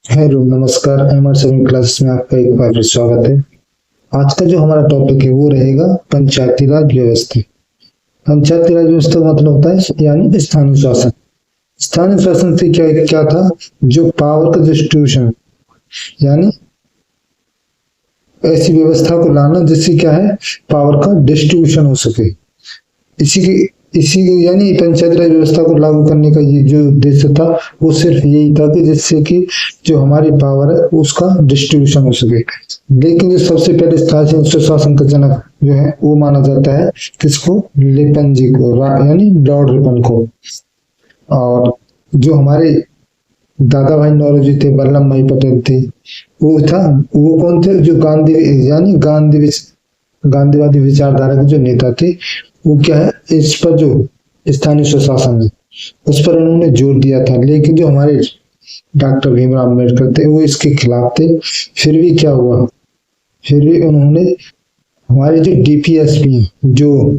Hello नमस्कार। MR seven classes में आपका एक बार फिर स्वागत है। आज का जो हमारा टॉपिक है वो रहेगा पंचायती राज व्यवस्था। पंचायती राज व्यवस्था का मतलब होता है यानी स्थानीय शासन। स्थानीय शासन से क्या क्या था, जो पावर का डिस्ट्रीब्यूशन, यानी ऐसी व्यवस्था को लाना जिससे क्या है, पावर का डिस्ट्रीब्यूशन हो सके। इसी के इसी यानी पंचायती राज व्यवस्था को लागू करने का ये जो उद्देश्य था वो सिर्फ यही था कि जिससे कि जो हमारी पावर है उसका डिस्ट्रीब्यूशन हो सके। लेकिन जो सबसे पहले स्थानीय स्वशासन का जनक जो है वो माना जाता है किसको, लिपन जी को, यानी लॉर्ड रिपन को। और जो हमारे दादा भाई नौरोजी थे, वल्लभ भाई पटेल थे, वो था, वो कौन थे, जो गांधी यानी गांधीवादी विचारधारा के जो नेता थे। वो क्या है, इस पर जो स्थानीय स्वशासन है उस पर उन्होंने जोर दिया था। लेकिन जो हमारे डॉक्टर भीमराव अम्बेडकर थे वो इसके खिलाफ थे। फिर भी क्या हुआ, फिर भी उन्होंने हमारे जो डीपीएसपी, जो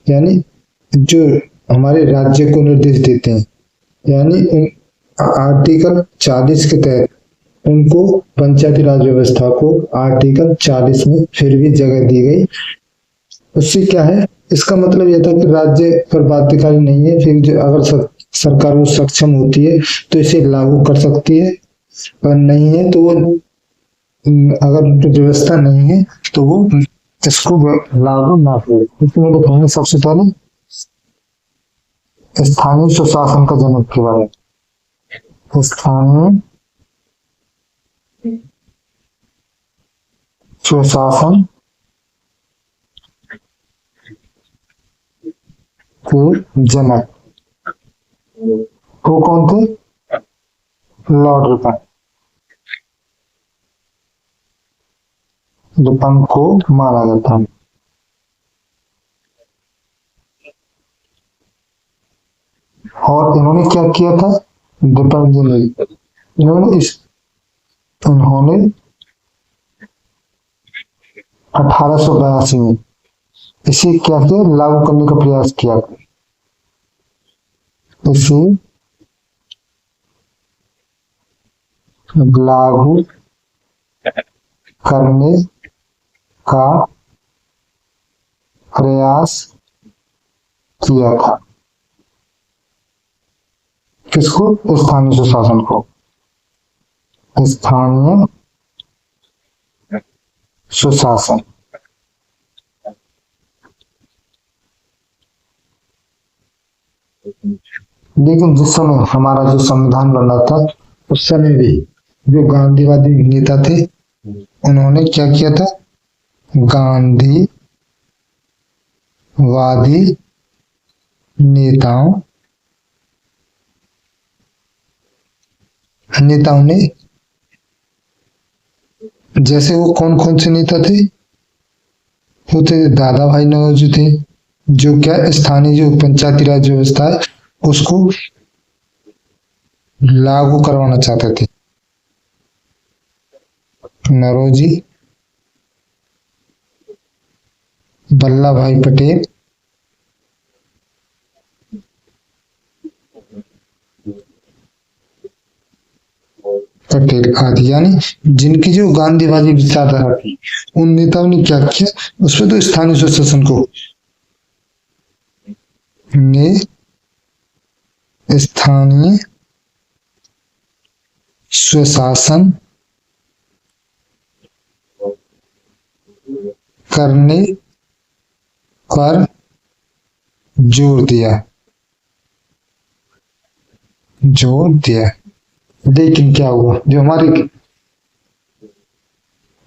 यानी जो हमारे राज्य को निर्देश देते हैं, यानी आर्टिकल 40 के तहत उनको पंचायती राज व्यवस्था को आर्टिकल 40 में फिर भी जगह दी गई। उससे क्या है, इसका मतलब यह था कि राज्य पर बाध्यकारी नहीं है। फिर जो अगर सरकार वो सक्षम होती है तो इसे लागू कर सकती है, और नहीं है तो वो अगर व्यवस्था नहीं है तो वो इसको लागू ना करे। इसमें बताएंगे सबसे पहले स्थानीय स्वशासन का जनक के बारे में। स्थानीय स्वशासन के जनक वो कौन थे, लॉर्ड रिपन। रिपन को माना जाता है। और इन्होंने क्या किया था, रिपन जी ने, उन्होंने 1882 में इसे क्या किया, लागू करने का प्रयास किया। इसे लागू करने का प्रयास किया था। किसको, स्थानीय स्वशासन को। स्थानीय स्वशासन। लेकिन जिस समय हमारा जो संविधान बना था उस समय भी जो गांधीवादी नेता थे उन्होंने क्या किया था, गांधीवादी नेताओं ने, जैसे वो कौन कौन से नेता थे, होते दादा भाई नौरोजी थे, जो क्या स्थानीय जो पंचायती राज व्यवस्था है उसको लागू करवाना चाहते थे। नौरोजी, वल्लभ भाई पटेल, आदि, यानी जिनकी जो गांधीवादी विचारधारा थी उन नेताओं ने क्या किया, उसमें तो स्थानीय स्वशासन को ने स्थानीय स्वशासन करने पर जोर दिया। लेकिन क्या हुआ, जो हमारे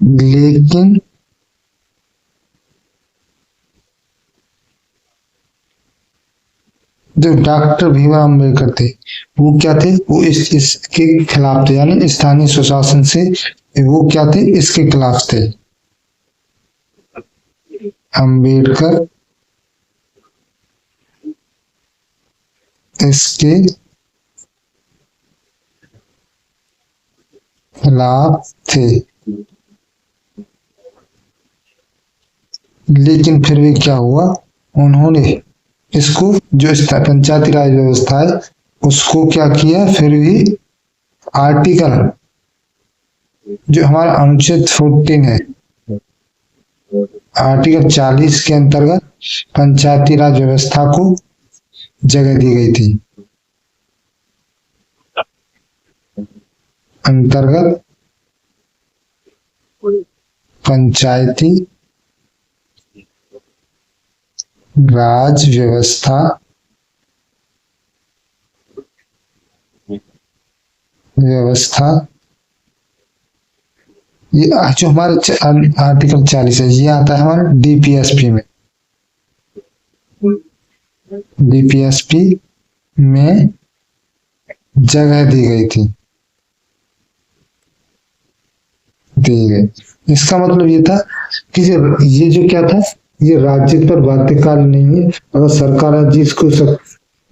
लेकिन जो डॉक्टर भीमराव अम्बेडकर थे वो क्या थे, वो इसके खिलाफ थे, यानी स्थानीय स्वशासन से वो क्या थे, इसके खिलाफ थे। अम्बेडकर इसके खिलाफ थे। लेकिन फिर भी क्या हुआ, उन्होंने इसको जो पंचायती राज व्यवस्था है उसको क्या किया, फिर भी आर्टिकल जो हमारा अनुच्छेद 14 है, आर्टिकल 40 के अंतर्गत पंचायती राज व्यवस्था को जगह दी गई थी। अंतर्गत पंचायती राज व्यवस्था ये जो हमारा आर्टिकल 40 है, ये आता है हमारे डीपीएसपी में। डीपीएसपी में जगह दी गई थी, दी गई। इसका मतलब ये था कि ये जो क्या था, ये राज्य पर बाध्यकारी नहीं है। अगर सरकार आज इसको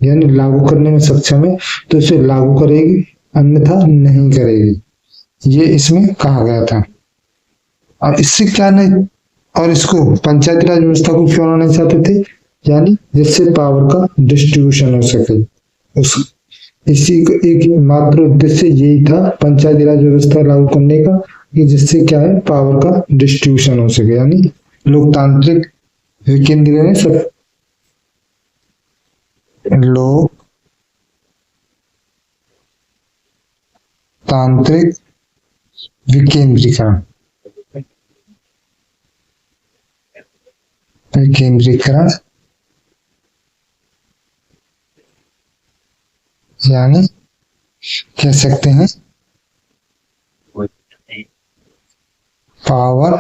यानी लागू करने में सक्षम है तो इसे लागू करेगी, अन्यथा नहीं करेगी, ये इसमें कहा गया था। अब इससे क्या नहीं, और इसको पंचायती राज व्यवस्था को क्यों नहीं चाहते थे, यानी जिससे पावर का डिस्ट्रीब्यूशन हो सके। उस इसी का एक मात्र उद्देश्य यही था पंचायती राज व्यवस्था लागू करने का, कि जिससे क्या है, पावर का डिस्ट्रीब्यूशन हो सके, यानी लोकतांत्रिक विकेंद्रीकरण। सब लोकतांत्रिक विकेंद्रीकरण, विकेंद्रीकरण यानी कह सकते हैं पावर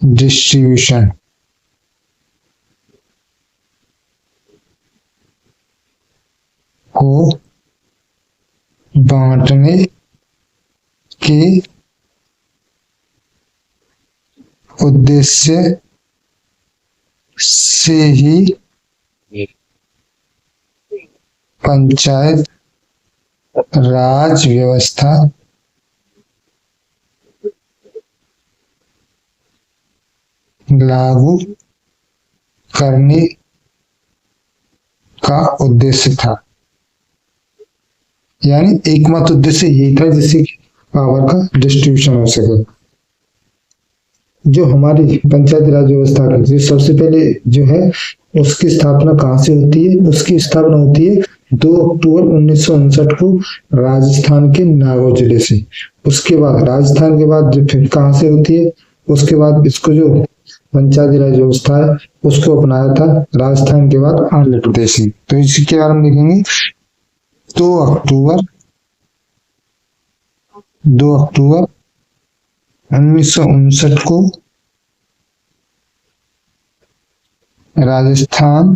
डिस्ट्रीब्यूशन को बांटने के उद्देश्य से ही पंचायत राज व्यवस्था लागू करने का उद्देश्य था। यानी एकमात्र उद्देश्य यही था जिससे पावर का डिस्ट्रीब्यूशन हो सके। जो हमारी पंचायती राज व्यवस्था की जो सबसे पहले जो है उसकी स्थापना कहाँ से होती है, उसकी स्थापना होती है 2 अक्टूबर 1959 को राजस्थान के नागौर जिले से। उसके बाद राजस्थान के बाद जो फिर कहाँ से होती है, उसके बाद इसको जो पंचायती राज व्यवस्था है उसको अपनाया था राजस्थान के बाद आंध्र प्रदेश में। तो इसके बारे में लिखेंगे 2 अक्टूबर 1959 को राजस्थान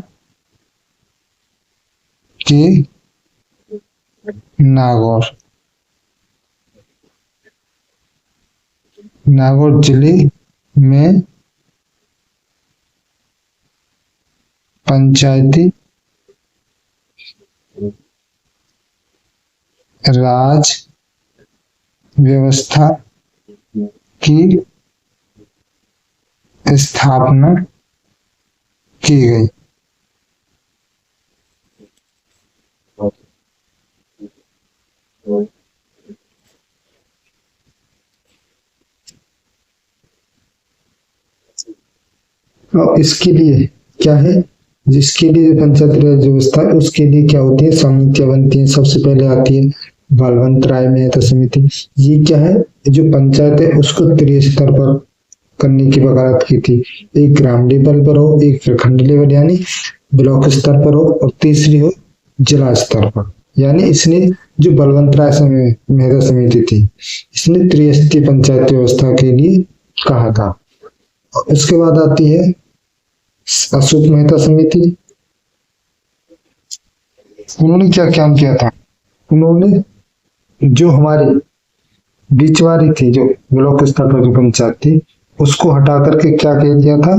के नागौर जिले में पंचायती राज व्यवस्था की स्थापना की गई। और इसके लिए क्या है, जिसके लिए जो पंचायती राज व्यवस्था है उसके लिए क्या होती है, समितियां बनती हैं। सबसे पहले आती है बलवंत राय मेहता समिति। ये क्या है, जो पंचायत है उसको त्रिस्तरीय स्तर पर करने की वकालत की थी। एक ग्राम लेवल पर हो, एक प्रखंड लेवल यानी ब्लॉक स्तर पर हो, और तीसरी हो जिला स्तर पर। यानी इसने जो बलवंत राय मेहता समिति थी, इसने त्रिस्तरीय पंचायत व्यवस्था के लिए कहा था। और उसके बाद आती है अशोक मेहता समिति। उन्होंने क्या काम किया था, उन्होंने जो हमारी बीचवारी थी, जो ब्लॉक स्तर पर जो पंचायत थी, उसको हटा करके क्या कह दिया था,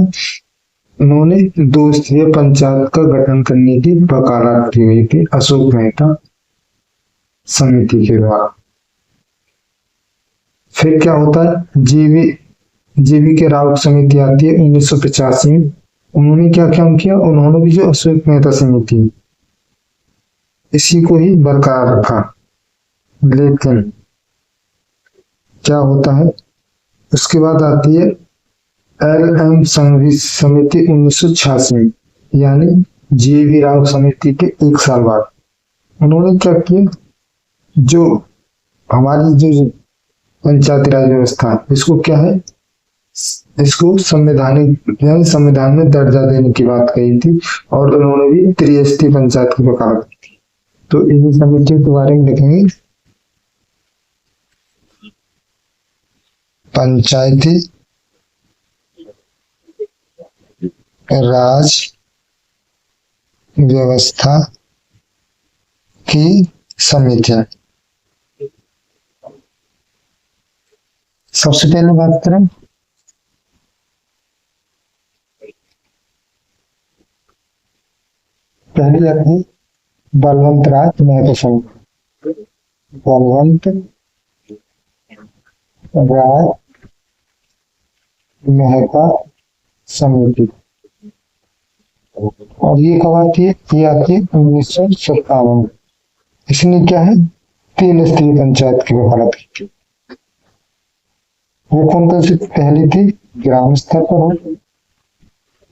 उन्होंने 2 स्तरीय पंचायत का गठन करने की वकालत की गई थी अशोक मेहता समिति के द्वारा। फिर क्या होता है, जीवी के राउत समिति आती है 1985 में। उन्होंने क्या काम किया, उन्होंने भी जो अशोक मेहता समिति इसी को ही बरकरार रखा। लेकिन क्या होता है, उसके बाद आती है एल एम संघवी समिति 1986, यानी जीवी राव समिति के एक साल बाद उन्होंने क्या किया, जो हमारी जो पंचायती राज व्यवस्था है, इसको क्या है, इसको संवैधानिक यानी संविधान में दर्जा देने की बात कही थी, और उन्होंने भी त्रिस्तरीय पंचायत की वकालत की थी। तो इन्हीं समितियों के बारे में लिखेंगे, पंचायती राज व्यवस्था की समितियां। सबसे पहले बात करें पहली अपनी बलवंत राय महतो समिति, बलवंत राय मेहता समिति, और ये कब आती है, ये आती है 1957। इसने क्या है, 3 स्तरीय पंचायत की वकालत की। वो कौन कौन सी पहली थी, ग्राम स्तर पर हो,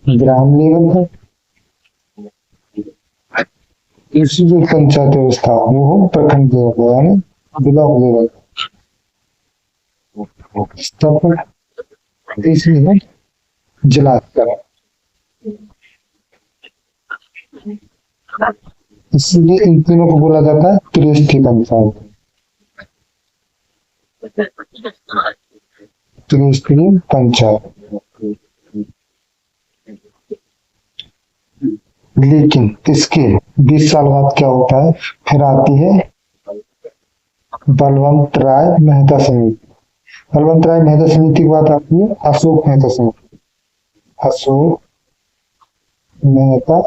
ग्राम लेवल पर, इसी जो पंचायत व्यवस्था वो हो प्रखंड लेवल पर, यानी ब्लॉक लेवल स्तर पर, तीसरी है जिला स्तर। इसलिए इन तीनों को बोला जाता है त्रिस्तरीय पंचायत, त्रिस्तरीय पंचायत। लेकिन इसके 20 साल बाद क्या होता है, फिर आती है बलवंत राय मेहता समिति। बलवंत राय मेहता समिति की बात आती है अशोक मेहता समिति, अशोक मेहता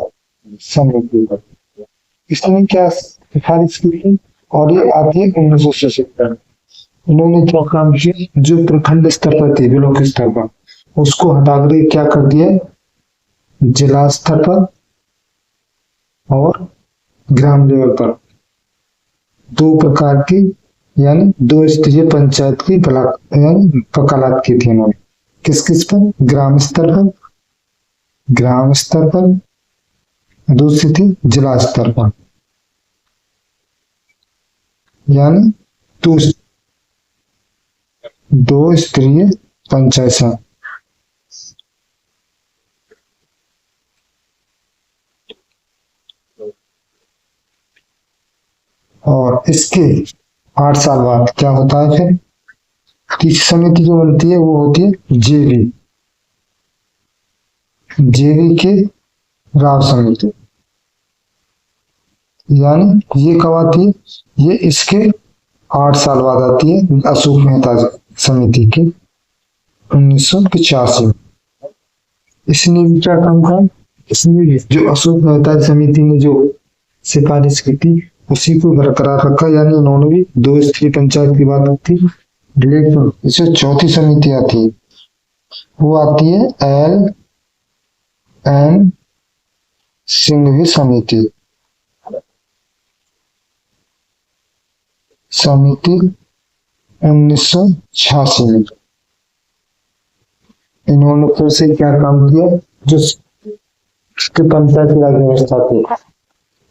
समिति। इसने क्या सिफारिश की थी, और ये आती है 1976। इन्होंने क्या काम किया, जो प्रखंड स्तर पर थी, ब्लॉक स्तर पर, उसको हटाकर क्या कर दिया, जिला स्तर पर और ग्राम लेवल पर 2 प्रकार की यानी 2 स्तरीय पंचायत की यानी वकालत की थी इन्होंने। किस किस पर, ग्राम स्तर पर, ग्राम स्तर पर, दूसरी थी जिला स्तर पर, यानी 2 स्तरीय पंचायत। और इसके 8 साल बाद क्या होता है, फिर तीसरी समिति जो बनती है वो होती है जेवी, जेवी के राव समिति, यानी ये कब आती है, ये इसके 8 साल बाद आती है अशोक मेहता समिति के 1985। इसने भी क्या काम किया, इसने जो अशोक मेहता समिति ने जो सिफारिश की थी उसी को बरकरार रखा, यानी उन्होंने भी 2 स्तरीय पंचायत की बात थी। लेकिन इसे चौथी समिति आती है, वो आती है एल एम सिंघवी समिति, समिति 1986 में। इन्होंने फिर से क्या काम किया, जो पंचायत राज व्यवस्था थी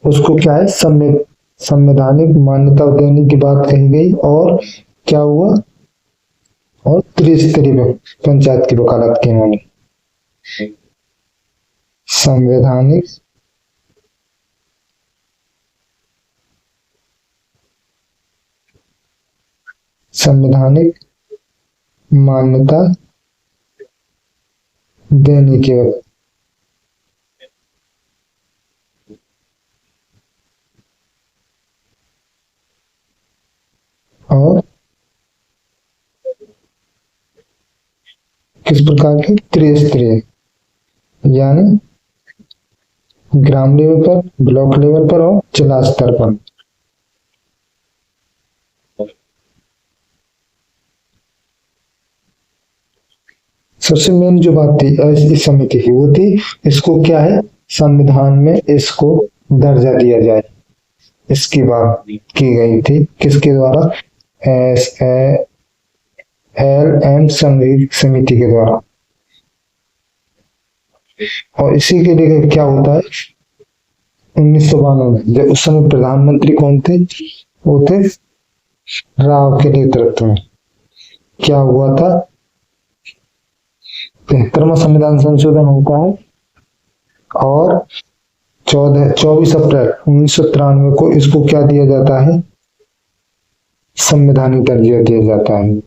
उसको क्या है, संवैधानिक मान्यता देने की बात कही गई, और क्या हुआ, और त्रिस्तरीय पंचायत की वकालत की इन्होंने। संवैधानिक संवैधानिक मान्यता देने के और किस प्रकार की, त्रिस्तरीय, यानी ग्राम लेवल पर, ब्लॉक लेवल पर और जिला स्तर पर। सबसे मेन जो बात थी इस समिति की वो थी, इसको क्या है, संविधान में इसको दर्जा दिया जाए, इसकी बात की गई थी, किसके द्वारा? SALM समिति के द्वारा। और इसी के लिए क्या होता है 1992 में, जब उस समय प्रधानमंत्री कौन थे? वो थे राव के नेतृत्व में। क्या हुआ था? 73वां संविधान संशोधन होता है और 24 अप्रैल 1993 को इसको क्या दिया जाता है? संवैधानिक दर्जा दिया जाता है।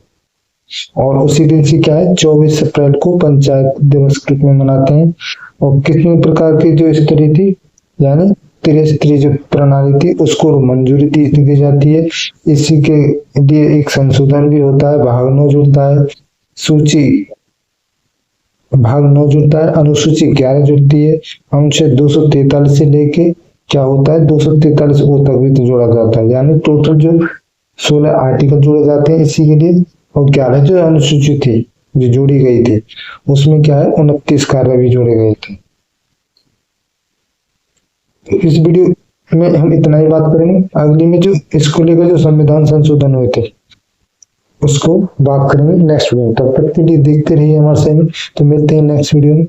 और उसी दिन से क्या है 24 अप्रैल को पंचायत दिवस के रूप में मनाते हैं। और कितने प्रकार की जो स्त्री थी, यानी त्रिस्तरीय जो प्रणाली थी, उसको मंजूरी दी जाती है। इसी के लिए एक संशोधन भी होता है, भाग 9 जुड़ता है, भाग 9 जुड़ता है, अनुसूची 11 जुड़ती है, अनुच्छेद 243 से लेके क्या होता है 243 ओ तक भी तो जोड़ा जाता है। यानी टोटल जो 16 आर्टिकल जोड़े जाते हैं इसी के लिए। और 11 जो अनुसूची थी जो जोड़ी गई थी, उसमें क्या है 29 कार्य भी जोड़े गए थे। इस वीडियो में हम इतना ही बात करेंगे। अगली में जो इसको लेकर जो संविधान संशोधन हुए थे उसको बात करेंगे नेक्स्ट वीडियो में। तब तक के लिए देखते रहिए हमारे चैनल। तो मिलते हैं नेक्स्ट वीडियो में।